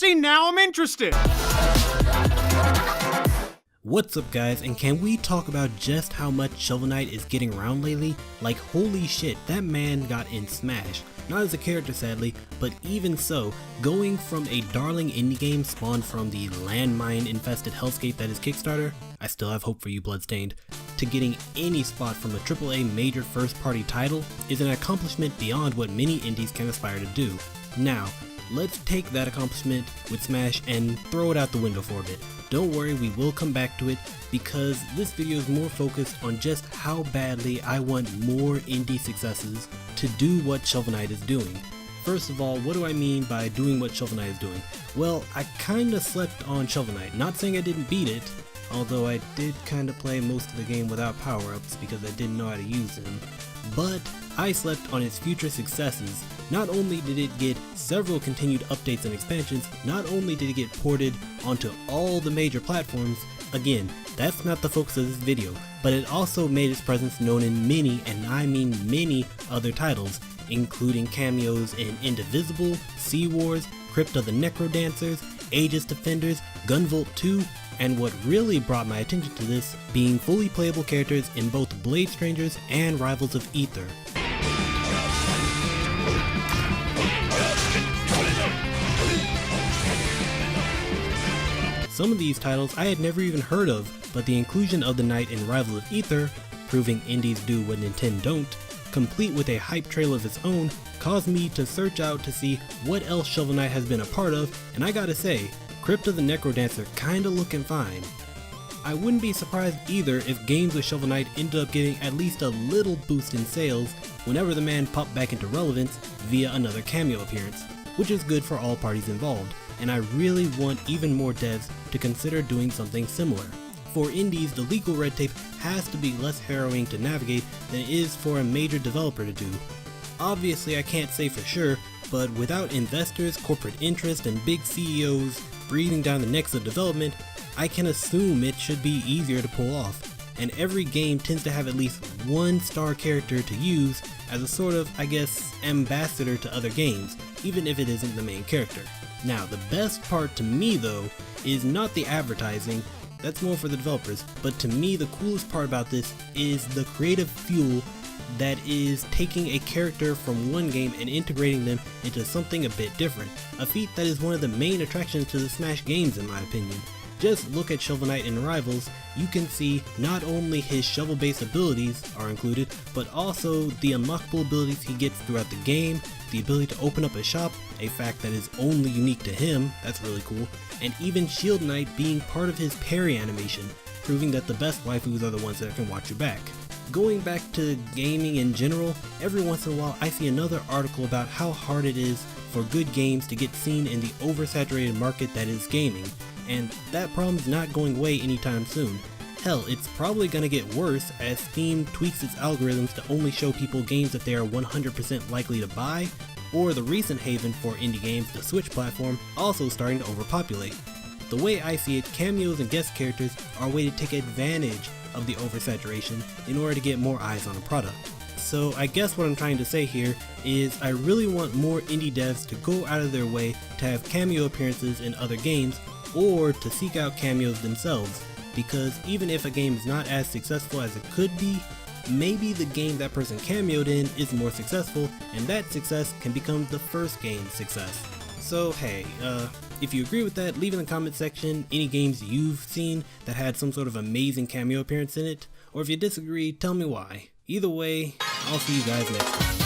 See, now I'm interested! What's up guys, and can we talk about just how much Shovel Knight is getting around lately? Like holy shit, that man got in Smash. Not as a character sadly, but even so, going from a darling indie game spawned from the landmine infested hellscape that is Kickstarter, I still have hope for you Bloodstained, to getting any spot from a AAA major first party title is an accomplishment beyond what many indies can aspire to do. Now, let's take that accomplishment with Smash and throw it out the window for a bit. Don't worry, we will come back to it because this video is more focused on just how badly I want more indie successes to do what Shovel Knight is doing. First of all, what do I mean by doing what Shovel Knight is doing? Well, I kinda slept on Shovel Knight, not saying I didn't beat it, although I did kinda play most of the game without power-ups because I didn't know how to use them. But I slept on its future successes. Not only did it get several continued updates and expansions, not only did it get ported onto all the major platforms, again, that's not the focus of this video, but it also made its presence known in many, and I mean many, other titles, including cameos in Indivisible, Sea Wars, Crypt of the Necrodancers, Aegis Defenders, Gunvolt 2, and what really brought my attention to this being fully playable characters in both Blade Strangers and Rivals of Aether. Some of these titles I had never even heard of, but the inclusion of the Knight in Rivals of Aether, proving indies do what Nintendo don't, complete with a hype trail of its own, caused me to search out to see what else Shovel Knight has been a part of, and I gotta say, Crypt of the Necrodancer kinda looking fine. I wouldn't be surprised either if games with Shovel Knight ended up getting at least a little boost in sales whenever the man popped back into relevance via another cameo appearance, which is good for all parties involved, and I really want even more devs to consider doing something similar. For indies, the legal red tape has to be less harrowing to navigate than it is for a major developer to do. Obviously I can't say for sure, but without investors, corporate interest, and big CEOs breathing down the necks of development, I can assume it should be easier to pull off. And every game tends to have at least one star character to use as a sort of, I guess, ambassador to other games, even if it isn't the main character. Now, the best part to me though, is not the advertising, that's more for the developers, but to me the coolest part about this is the creative fuel that is taking a character from one game and integrating them into something a bit different, a feat that is one of the main attractions to the Smash games in my opinion. Just look at Shovel Knight in Rivals, you can see not only his shovel-based abilities are included, but also the unlockable abilities he gets throughout the game, the ability to open up a shop, a fact that is only unique to him, that's really cool, and even Shield Knight being part of his parry animation, proving that the best waifus are the ones that can watch your back. Going back to gaming in general, every once in a while I see another article about how hard it is for good games to get seen in the oversaturated market that is gaming, and that problem's not going away anytime soon. Hell, it's probably gonna get worse as Steam tweaks its algorithms to only show people games that they are 100% likely to buy, or the recent haven for indie games, the Switch platform, also starting to overpopulate. The way I see it, cameos and guest characters are a way to take advantage of the oversaturation in order to get more eyes on a product. So I guess what I'm trying to say here is I really want more indie devs to go out of their way to have cameo appearances in other games or to seek out cameos themselves, because even if a game is not as successful as it could be, maybe the game that person cameoed in is more successful and that success can become the first game's success. So hey, if you agree with that, leave in the comment section any games you've seen that had some sort of amazing cameo appearance in it, or if you disagree, tell me why. Either way, I'll see you guys next time.